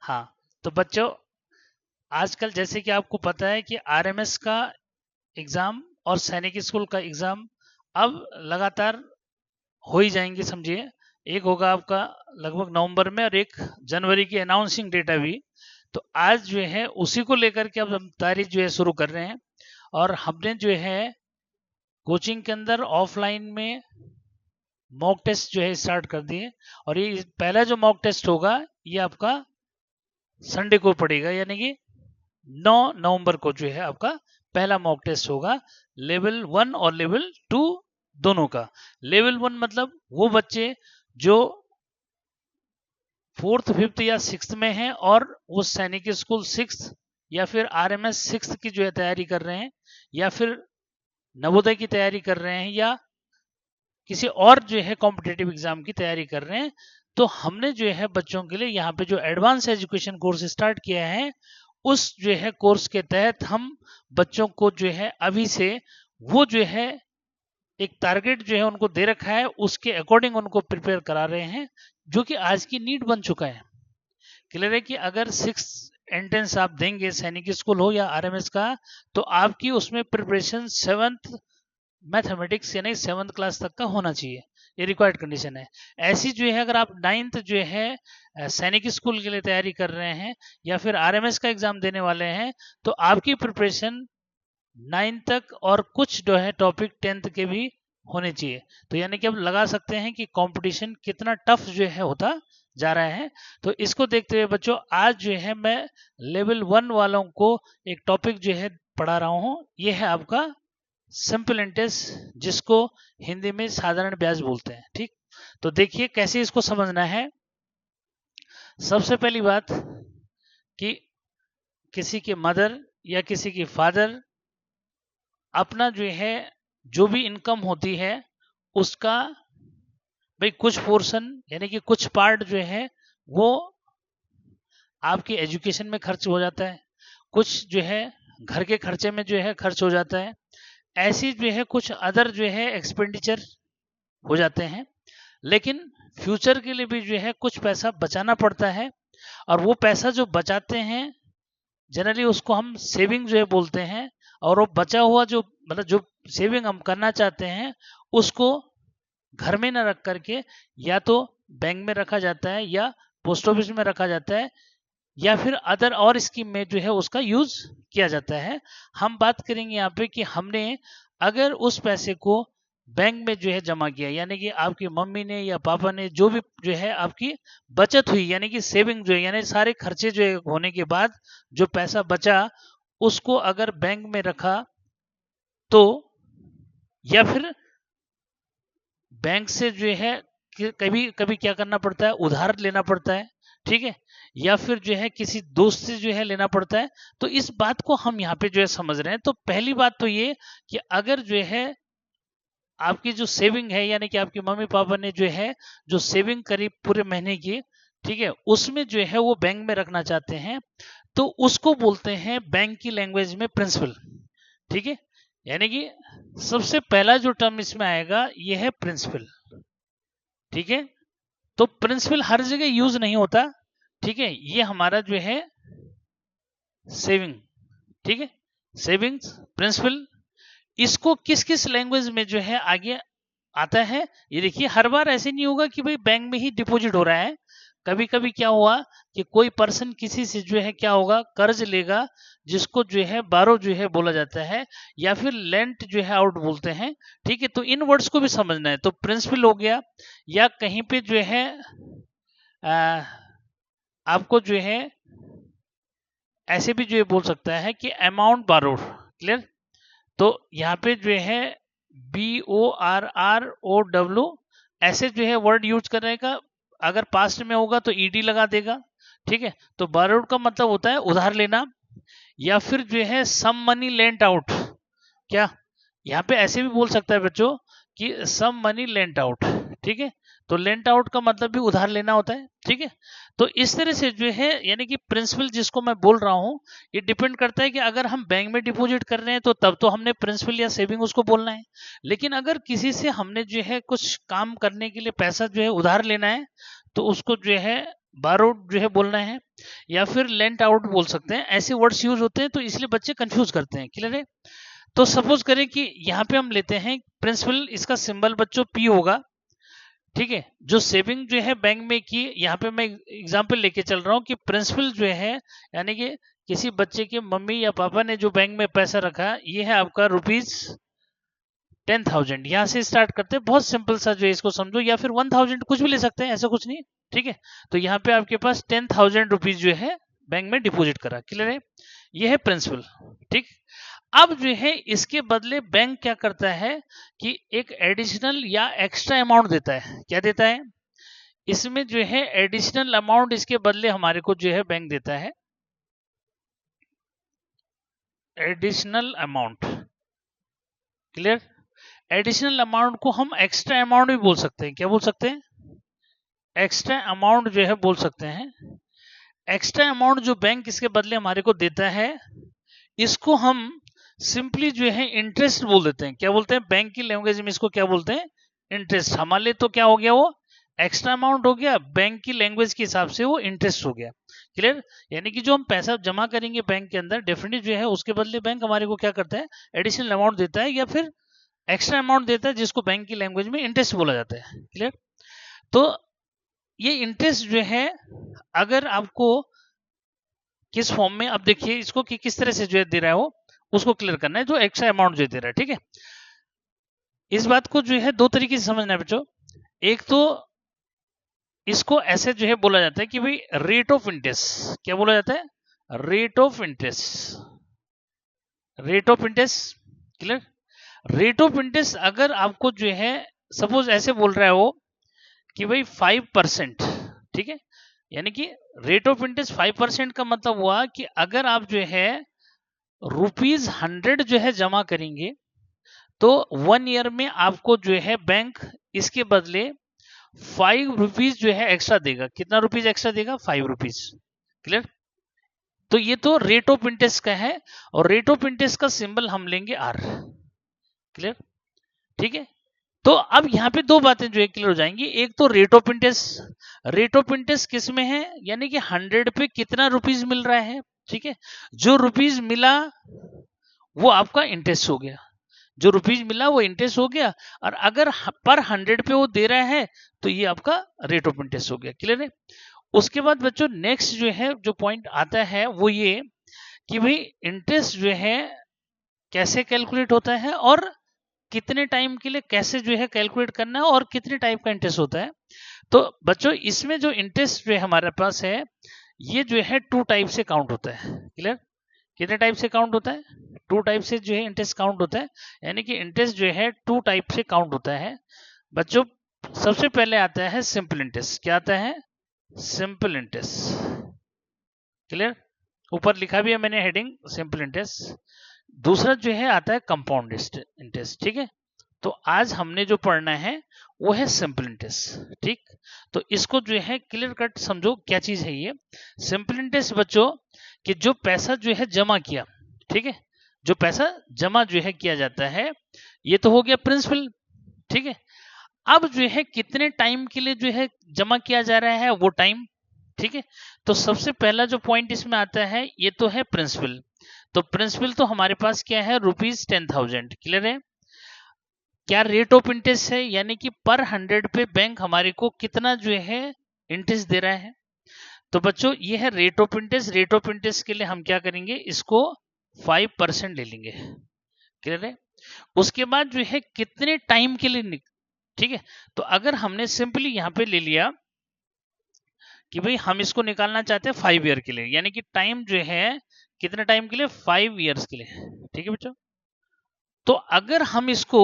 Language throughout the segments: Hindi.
हाँ, तो बच्चों आजकल जैसे कि आपको पता है कि आरएमएस का एग्जाम और सैनिक स्कूल का एग्जाम अब लगातार हो ही जाएंगे समझिए। एक होगा आपका लगभग नवंबर में और एक जनवरी की अनाउंसिंग डेटा भी। तो आज जो है उसी को लेकर के अब हम तैयारी जो है शुरू कर रहे हैं। और हमने जो है कोचिंग के अंदर ऑफलाइन में मॉक टेस्ट जो है स्टार्ट कर दिए। और ये पहला जो मॉक टेस्ट होगा ये आपका संडे को पड़ेगा, यानी कि 9 नवंबर को जो है आपका पहला मॉक टेस्ट होगा, लेवल 1 और लेवल 2 दोनों का। लेवल 1 मतलब वो बच्चे जो फोर्थ फिफ्थ या सिक्स में हैं और वो सैनिक स्कूल सिक्स या फिर आरएमएस सिक्स की जो है तैयारी कर रहे हैं, या फिर नवोदय की तैयारी कर रहे हैं, या किसी और जो है कॉम्पिटेटिव एग्जाम की तैयारी कर रहे हैं। तो हमने जो है बच्चों के लिए यहाँ पे जो एडवांस एजुकेशन कोर्स स्टार्ट किया है, उस जो है कोर्स के तहत हम बच्चों को जो है अभी से वो जो है एक टारगेट जो है उनको दे रखा है, उसके अकॉर्डिंग उनको प्रिपेयर करा रहे हैं, जो कि आज की नीड बन चुका है। क्लियर है कि अगर सिक्स एंट्रेंस आप देंगे सैनिक स्कूल हो या आरएमएस का, तो आपकी उसमें प्रिपरेशन सेवंथ मैथमेटिक्स यानी सेवंथ क्लास तक का होना चाहिए, ये रिक्वायर्ड कंडीशन है। ऐसी जो है अगर आप नाइन्थ जो है सैनिक स्कूल के लिए तैयारी कर रहे हैं या फिर आरएमएस का एग्जाम देने वाले हैं, तो आपकी प्रिपरेशन नाइन्थ तक और कुछ जो है टॉपिक टेंथ के भी होने चाहिए। तो यानी कि अब लगा सकते हैं कि कंपटीशन कितना टफ जो है होता जा रहा है। तो इसको देखते हुए बच्चों आज जो है मैं लेवल 1 वालों को एक टॉपिक जो है पढ़ा रहा हूँ। ये है आपका सिंपल इंटरेस्ट, जिसको हिंदी में साधारण ब्याज बोलते हैं। ठीक, तो देखिए कैसे इसको समझना है। सबसे पहली बात कि किसी के मदर या किसी की फादर अपना जो है जो भी इनकम होती है उसका भाई कुछ पोर्शन यानी कि कुछ पार्ट जो है वो आपके एजुकेशन में खर्च हो जाता है, कुछ जो है घर के खर्चे में जो है खर्च हो जाता है। ऐसी जो है कुछ अदर जो है एक्सपेंडिचर हो जाते हैं। लेकिन फ्यूचर के लिए भी जो है कुछ पैसा बचाना पड़ता है, और वो पैसा जो बचाते हैं जनरली उसको हम सेविंग जो है बोलते हैं। और वो बचा हुआ जो मतलब जो सेविंग हम करना चाहते हैं उसको घर में ना रख करके या तो बैंक में रखा जाता है या पोस्ट ऑफिस में रखा जाता है, या फिर अदर और स्कीम में जो है उसका यूज किया जाता है। हम बात करेंगे यहाँ पे कि हमने अगर उस पैसे को बैंक में जो है जमा किया, यानी कि आपकी मम्मी ने या पापा ने जो भी जो है आपकी बचत हुई यानी कि सेविंग जो है यानी सारे खर्चे जो है होने के बाद जो पैसा बचा उसको अगर बैंक में रखा, तो या फिर बैंक से जो है कभी कभी क्या करना पड़ता है उधार लेना पड़ता है, ठीक है, या फिर जो है किसी दोस्त से जो है लेना पड़ता है। तो इस बात को हम यहाँ पे जो है समझ रहे हैं। तो पहली बात तो ये कि अगर जो है आपकी जो सेविंग है यानी कि आपके मम्मी पापा ने जो है जो सेविंग करी पूरे महीने की, ठीक है, उसमें जो है वो बैंक में रखना चाहते हैं, तो उसको बोलते हैं बैंक की लैंग्वेज में प्रिंसिपल। ठीक है, यानी कि सबसे पहला जो टर्म इसमें आएगा ये है प्रिंसिपल। ठीक है, तो प्रिंसिपल हर जगह यूज नहीं होता। ठीक है, ये हमारा जो है सेविंग, ठीक है, सेविंग्स प्रिंसिपल, इसको किस किस लैंग्वेज में जो है आगे आता है ये देखिए। हर बार ऐसे नहीं होगा कि भाई बैंक में ही डिपॉजिट हो रहा है। कभी कभी क्या हुआ कि कोई पर्सन किसी से जो है क्या होगा कर्ज लेगा, जिसको जो है बारो जो है बोला जाता है, या फिर लेंट जो है आउट बोलते हैं। ठीक है, तो इन वर्ड्स को भी समझना है। तो प्रिंसिपल हो गया, या कहीं पे जो है आ, आपको जो है ऐसे भी जो है बोल सकता है कि अमाउंट बारोड। क्लियर, तो यहाँ पे जो है BORROW ऐसे जो है वर्ड यूज करने का, अगर पास्ट में होगा तो ईडी लगा देगा। ठीक है, तो बारोड का मतलब होता है उधार लेना, या फिर जो है सम मनी लेंट आउट। क्या यहाँ पे ऐसे भी बोल सकता है बच्चों कि सम मनी लेंट आउट। ठीक है, तो लेंट आउट का मतलब भी उधार लेना होता है। ठीक है, तो इस तरह से जो है यानी कि प्रिंसिपल जिसको मैं बोल रहा हूँ ये डिपेंड करता है कि अगर हम बैंक में डिपॉजिट कर रहे हैं तो तब तो हमने प्रिंसिपल या सेविंग उसको बोलना है। लेकिन अगर किसी से हमने जो है कुछ काम करने के लिए पैसा जो है उधार लेना है, तो उसको जो है बारोड जो है बोलना है, या फिर लेंट आउट बोल सकते हैं। ऐसे वर्ड्स यूज होते हैं तो इसलिए बच्चे कंफ्यूज करते हैं। क्लियर है? तो सपोज करें कि यहाँ पे हम लेते हैं प्रिंसिपल, इसका सिंबल बच्चों पी होगा। ठीक है, जो सेविंग जो है बैंक में की, यहाँ पे मैं एग्जांपल लेके चल रहा हूँ कि प्रिंसिपल जो है, यानी कि किसी बच्चे के मम्मी या पापा ने जो बैंक में पैसा रखा, ये है आपका ₹10,000। यहाँ से स्टार्ट करते हैं, बहुत सिंपल सा जो है इसको समझो, या फिर 1,000 कुछ भी ले सकते हैं, ऐसा कुछ नहीं। ठीक है, तो यहाँ पे आपके पास ₹10,000 जो है बैंक में डिपॉजिट करा। क्लियर है? ये है प्रिंसिपल। ठीक, अब जो है इसके बदले बैंक क्या करता है कि एक एडिशनल या एक्स्ट्रा अमाउंट देता है। क्या देता है? इसमें जो है एडिशनल अमाउंट इसके बदले हमारे को जो है बैंक देता है, additional amount. Clear? Additional amount को हम एक्स्ट्रा अमाउंट भी बोल सकते हैं। क्या बोल सकते हैं? एक्स्ट्रा अमाउंट जो है बोल सकते हैं। एक्स्ट्रा अमाउंट जो बैंक इसके बदले हमारे को देता है, इसको हम सिंपली जो है इंटरेस्ट बोल देते हैं। क्या बोलते हैं? बैंक की लैंग्वेज में इसको क्या बोलते हैं? इंटरेस्ट। हमारे लिए तो क्या हो गया, वो एक्स्ट्रा अमाउंट हो गया, बैंक की लैंग्वेज के हिसाब से वो इंटरेस्ट हो गया। क्लियर? यानी कि जो हम पैसा जमा करेंगे बैंक के अंदर, डेफिनेटली जो है उसके बदले बैंक हमारे को क्या करता है, एडिशनल अमाउंट देता है, या फिर एक्स्ट्रा अमाउंट देता है, जिसको बैंक की लैंग्वेज में इंटरेस्ट बोला जाता है। क्लियर? तो ये इंटरेस्ट जो है, अगर आपको किस फॉर्म में, अब देखिए इसको कि किस तरह से जो है दे रहा है, वो उसको क्लियर करना है, जो एक्स्ट्रा अमाउंट जो दे रहा है। ठीक है, इस बात को जो है दो तरीके से समझना है बच्चों। एक तो इसको ऐसे जो है बोला जाता है कि भाई रेट ऑफ इंटरेस्ट। क्या बोला जाता है? Rate of interest. Rate of interest. Clear? Rate of interest अगर आपको जो है सपोज ऐसे बोल रहा है वो कि भाई 5%। ठीक है, यानी कि रेट ऑफ इंटरेस्ट 5% का मतलब हुआ कि अगर आप जो है ₹100 जो है जमा करेंगे, तो 1 ईयर में आपको जो है बैंक इसके बदले ₹5 जो है एक्स्ट्रा देगा। कितना रुपीज एक्स्ट्रा देगा? ₹5। क्लियर? तो ये तो रेट ऑफ इंटरेस्ट का है, और रेट ऑफ इंटरेस्ट का सिंबल हम लेंगे आर। क्लियर? ठीक है, तो अब यहाँ पे दो बातें जो है क्लियर हो जाएंगी। एक तो rate of interest, rate of interest किस में है, यानी कि 100 पे कितना रुपीज मिल रहा है। ठीक है, जो रुपीज मिला वो आपका इंटरेस्ट हो गया, जो रुपीज मिला वो इंटरेस्ट हो गया, और अगर पर 100 पे वो दे रहा है तो ये आपका रेट ऑफ इंटरेस्ट हो गया। क्लियर है? उसके बाद बच्चों नेक्स्ट जो है जो पॉइंट आता है वो ये कि भाई इंटरेस्ट जो है कैसे कैलकुलेट होता है, और कितने टाइम के लिए कैसे जो है कैलकुलेट करना है, और कितने टाइप का इंटरेस्ट होता है। तो बच्चों इसमें जो इंटरेस्ट जो है हमारे पास है, ये जो है 2 टाइप से काउंट होता है। क्लियर? कितने टाइप से काउंट होता है? 2 टाइप से जो है इंटरेस्ट काउंट होता है, यानी कि इंटरेस्ट जो है 2 टाइप से काउंट होता है बच्चों। सबसे पहले आता है सिंपल इंटरेस्ट। क्या आता है? Simple interest. क्लियर? ऊपर लिखा भी है मैंने हेडिंग, सिंपल इंटरेस्ट। दूसरा जो है आता है कंपाउंड इंटरेस्ट। ठीक है, तो आज हमने जो पढ़ना है वो है सिंपल इंटरेस्ट। ठीक, तो इसको जो है क्लियर कट समझो क्या चीज है ये सिंपल इंटरेस्ट बच्चों, कि जो पैसा जो है जमा किया, ठीक है, जो पैसा जमा जो है किया जाता है, ये तो हो गया प्रिंसिपल। ठीक है, अब जो है कितने टाइम के लिए जो है जमा किया जा रहा है वो टाइम। ठीक है, तो सबसे पहला जो पॉइंट इसमें आता है ये तो है प्रिंसिपल। तो प्रिंसिपल तो हमारे पास क्या है? ₹10,000। क्लियर है? क्या रेट ऑफ इंटरेस्ट है, यानी कि पर 100 पे बैंक हमारे को कितना जो है इंटरेस्ट दे रहा है। तो बच्चों ये है rate of interest. Rate of interest के लिए हम क्या करेंगे, इसको 5% ले लेंगे। क्लियर है? उसके बाद जो है कितने टाइम के लिए, ठीक है, तो अगर हमने सिंपली यहां पे ले लिया कि भाई हम इसको निकालना चाहते हैं 5 ईयर के लिए, यानी कि टाइम जो है कितने टाइम के लिए? 5 ईयर्स के लिए। ठीक है बच्चों, तो अगर हम इसको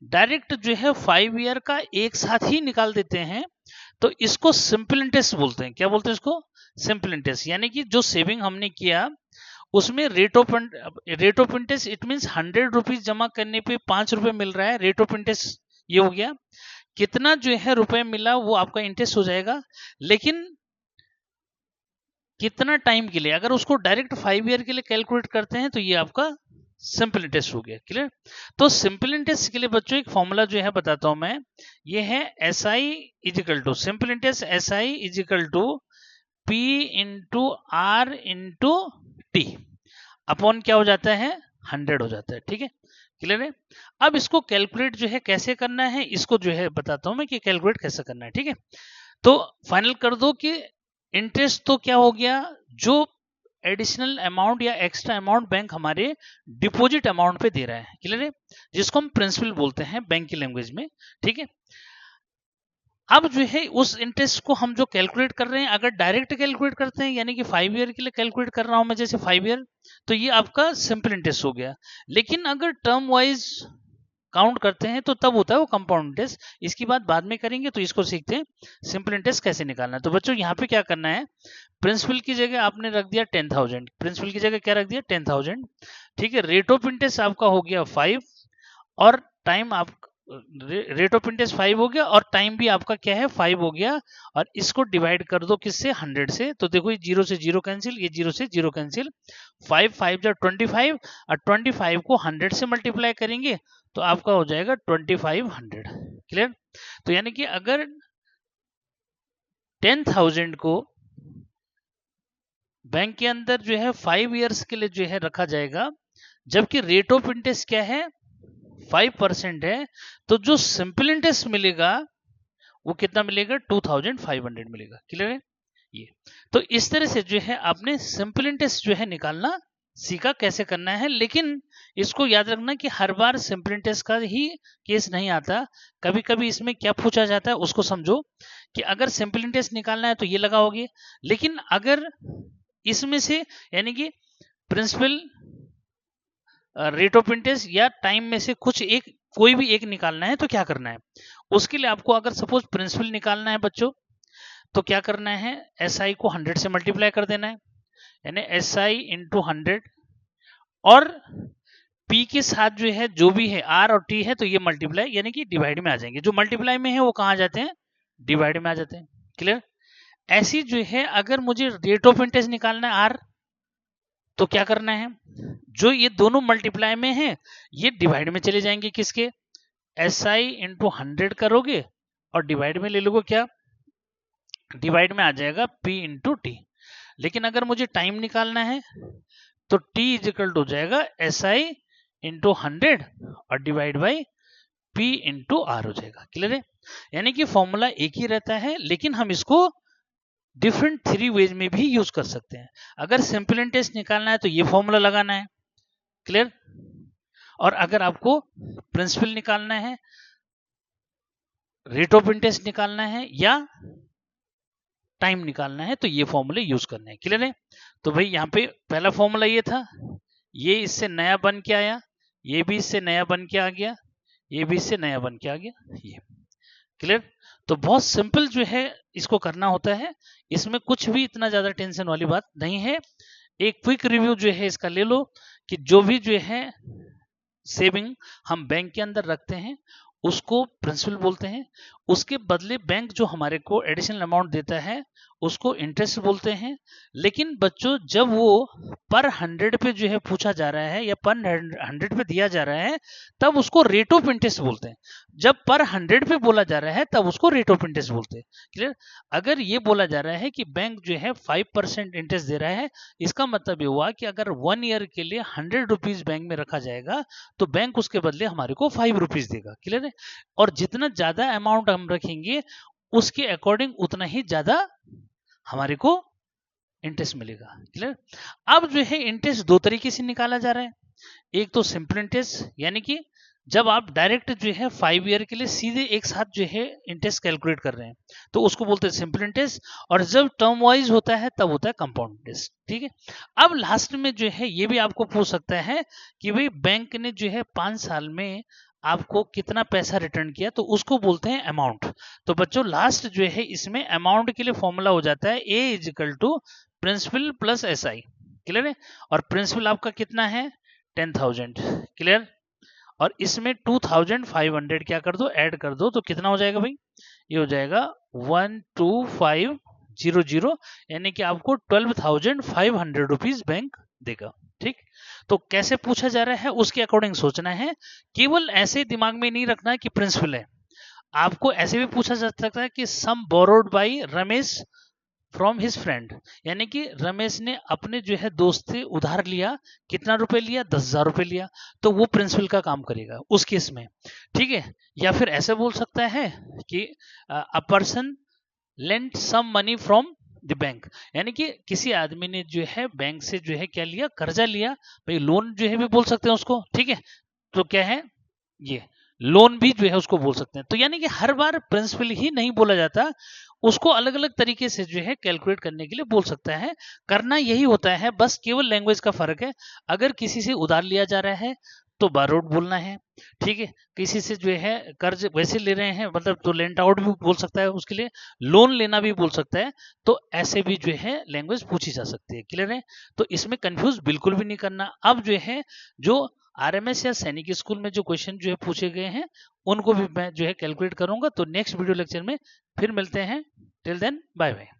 डायरेक्ट जो है 5 ईयर का एक साथ ही निकाल देते हैं तो इसको सिंपल इंटरेस्ट बोलते हैं। क्या बोलते हैं इसको? Simple interest. यानी कि जो सेविंग हमने किया उसमें rate of interest, it means 100 rupees जमा करने पे 5 रुपए मिल रहा है, रेट ऑफ इंटरेस्ट ये हो गया। कितना जो है रुपए मिला वो आपका इंटरेस्ट हो जाएगा, लेकिन कितना टाइम के लिए, अगर उसको डायरेक्ट 5 ईयर के लिए कैलकुलेट करते हैं तो ये आपका सिंपल इंटरेस्ट हो गया। क्लियर? तो सिंपल इंटरेस्ट के लिए बच्चों एक फॉर्मूला जो है बताता हूं मैं, ये है SI is equal to simple interest, SI is equal to P into R into T upon क्या हो जाता है 100 हो जाता है। ठीक है, क्लियर है? अब इसको कैलकुलेट जो है कैसे करना है, इसको जो है बताता हूं मैं कि कैलकुलेट कैसे करना है। ठीक है, तो फाइनल कर दो कि इंटरेस्ट तो क्या हो गया, जो एडिशनल अमाउंट या एक्स्ट्रा अमाउंट बैंक हमारे डिपॉजिट अमाउंट पे दे रहा है। क्लियर है? जिसको हम प्रिंसिपल बोलते हैं बैंक की लैंग्वेज में। ठीक है, अब जो है उस इंटरेस्ट को हम जो कैलकुलेट कर रहे हैं, अगर डायरेक्ट कैलकुलेट करते हैं यानी कि 5 ईयर के लिए कैलकुलेट कर रहा हूं मैं, जैसे 5 ईयर, तो ये आपका सिंपल इंटरेस्ट हो गया। लेकिन अगर टर्म वाइज काउंट करते हैं तो तब होता है वो कंपाउंड इंटरेस्ट। इसकी बात बाद में करेंगे, तो इसको सीखते हैं सिंपल इंटरेस्ट कैसे निकालना है। तो बच्चों यहाँ पे क्या करना है, प्रिंसिपल की जगह आपने रख दिया 10,000, प्रिंसिपल की जगह क्या रख दिया 10,000। ठीक है, रेट ऑफ इंटरेस्ट आपका हो गया 5 और टाइम आप रेट ऑफ इंटरेस्ट 5 हो गया और टाइम भी आपका क्या है 5 हो गया। और इसको डिवाइड कर दो किससे 100 से, तो देखो ये 0 से 0 कैंसिल, ये 0 से 0 कैंसिल, 5 5 जा 25 और 25 को 100 से मल्टीप्लाई करेंगे तो आपका हो जाएगा 2500। क्लियर? तो यानी कि अगर 10,000 को बैंक के अंदर जो है 5 इयर्स के लिए जो है रखा जाएगा, जबकि रेट ऑफ इंटरेस्ट क्या है 5% है, तो जो सिंपल इंटरेस्ट मिलेगा वो कितना मिलेगा 2500 मिलेगा। क्लियर है? ये तो इस तरह से जो है आपने सिंपल इंटरेस्ट जो है निकालना सीखा कैसे करना है। लेकिन इसको याद रखना कि हर बार सिंपल इंटरेस्ट का ही केस नहीं आता, कभी कभी इसमें क्या पूछा जाता है उसको समझो कि अगर सिंपल इंटरेस्ट निकालना है तो ये लगाओगे, लेकिन अगर इसमें से यानी कि प्रिंसिपल, रेट ऑफ इंटरेस्ट या टाइम में से कुछ एक, कोई भी एक निकालना है तो क्या करना है, उसके लिए आपको अगर सपोज प्रिंसिपल निकालना है बच्चों, तो क्या करना है SI को 100 से मल्टीप्लाई कर देना है, यानी SI इंटू 100 और P के साथ जो है जो भी है R और T है तो ये मल्टीप्लाई यानी कि डिवाइड में आ जाएंगे। जो मल्टीप्लाई में है वो कहाँ जाते हैं, डिवाइड में आ जाते हैं। क्लियर? ऐसी जो है अगर मुझे रेट ऑफ इंटरेस्ट निकालना है R, तो क्या करना है, जो ये दोनों मल्टीप्लाई में है ये डिवाइड में चले जाएंगे किसके, SI इंटू 100 करोगे और डिवाइड में ले लोगे क्या, डिवाइड में आ जाएगा P इंटू टी। लेकिन अगर मुझे टाइम निकालना है तो T इजिकल हो जाएगा SI इंटू 100 और divide by P into R हो जाएगा। क्लियर है? यानी कि फॉर्मूला एक ही रहता है, लेकिन हम इसको डिफरेंट 3 वेज में भी यूज कर सकते हैं। अगर सिंपल इंटरेस्ट निकालना है तो ये फॉर्मूला लगाना है। क्लियर? और अगर आपको प्रिंसिपल निकालना है, रेट ऑफ इंटरेस्ट निकालना है या टाइम निकालना है तो ये फॉर्मूले यूज करने हैं। क्लियर है? तो भाई यहाँ पे पहला फॉर्मूला ये था, ये इससे नया बन के आया, ये भी इससे नया बन के आ गया, ये भी इससे नया बन के आ गया, ये। क्लियर? तो बहुत सिंपल जो है इसको करना होता है, इसमें कुछ भी इतना ज्यादा टेंशन वाली बात नहीं है। एक क्विक रिव्यू जो है इसका ले लो कि जो भी जो है सेविंग हम बैंक के अंदर रखते हैं उसको प्रिंसिपल बोलते हैं, उसके बदले बैंक जो हमारे को एडिशनल अमाउंट देता है उसको इंटरेस्ट बोलते हैं। लेकिन बच्चों जब वो पर 100 पे जो है पूछा जा रहा है या पर 100 पे दिया जा रहा है तब उसको रेट ऑफ इंटरेस्ट बोलते हैं। जब पर 100 पे बोला जा रहा है तब उसको रेट ऑफ इंटरेस्ट बोलते हैं। क्लियर? अगर ये बोला जा रहा है कि बैंक जो है 5% इंटरेस्ट दे रहा है, इसका मतलब ये हुआ कि अगर 1 ईयर के लिए 100 रुपीज बैंक में रखा जाएगा तो बैंक उसके बदले हमारे को 5 रुपीज देगा। क्लियर है? और जितना ज्यादा अमाउंट हम रखेंगे उसके अकॉर्डिंग उतना ही ज्यादा हमारे को इंटरेस्ट मिलेगा। क्लियर? अब जो है इंटरेस्ट दो तरीके से निकाला जा रहा है, एक तो सिंपल इंटरेस्ट यानी कि जब आप डायरेक्ट जो है 5 ईयर के लिए सीधे एक साथ जो है इंटरेस्ट कैलकुलेट कर रहे हैं तो उसको बोलते हैं सिंपल इंटरेस्ट, और जब टर्म वाइज होता है तब होता है कंपाउंड इंटरेस्ट। ठीक है? अब लास्ट में जो है ये भी आपको पूछ सकता है कि भाई बैंक ने जो है 5 साल में आपको कितना पैसा रिटर्न किया, तो उसको बोलते हैं अमाउंट। तो बच्चों लास्ट जो है इसमें अमाउंट के लिए फॉर्मूला हो जाता है A is equal to principal plus SI। Clear है? और प्रिंसिपल आपका कितना है 10,000। क्लियर? और इसमें 2500 क्या कर दो, ऐड कर दो, तो कितना हो जाएगा भाई, ये हो जाएगा 12500, यानी कि आपको 12,500 रुपीज बैंक देगा। ठीक, तो कैसे पूछा जा रहा है उसके अकॉर्डिंग सोचना है, केवल ऐसे दिमाग में नहीं रखना है कि प्रिंसिपल है। आपको ऐसे भी पूछा जा सकता है कि some borrowed by Ramesh from his friend, यानी कि रमेश ने अपने जो है दोस्त से उधार लिया, कितना रुपए लिया, 10,000 रुपए लिया, तो वो प्रिंसिपल का काम करेगा उस केस में। ठीक है, या फिर ऐसे बोल सकता है कि a person lent some money from the bank, यानी कि किसी आदमी ने जो है बैंक से जो है क्या लिया, कर्जा लिया, भाई लोन जो है भी बोल सकते हैं उसको। ठीक है, तो क्या है ये लोन भी जो है उसको बोल सकते हैं। तो यानी कि हर बार प्रिंसिपल ही नहीं बोला जाता, उसको अलग अलग तरीके से जो है कैलकुलेट करने के लिए बोल सकता है। करना यही होता है, बस केवल लैंग्वेज का फर्क है। अगर किसी से उधार लिया जा रहा है तो बारोड बोलना है। ठीक है, किसी से जो है कर्ज वैसे ले रहे हैं मतलब तो लेंट आउट भी बोल सकता है, उसके लिए लोन लेना भी बोल सकता है। तो ऐसे भी जो है लैंग्वेज पूछी जा सकती है। क्लियर है, तो इसमें कंफ्यूज बिल्कुल भी नहीं करना। अब जो है जो आरएमएस या सैनिक स्कूल में जो क्वेश्चन जो है पूछे गए हैं उनको भी मैं जो है कैलकुलेट करूंगा। तो नेक्स्ट वीडियो लेक्चर में फिर मिलते हैं। Till then bye bye.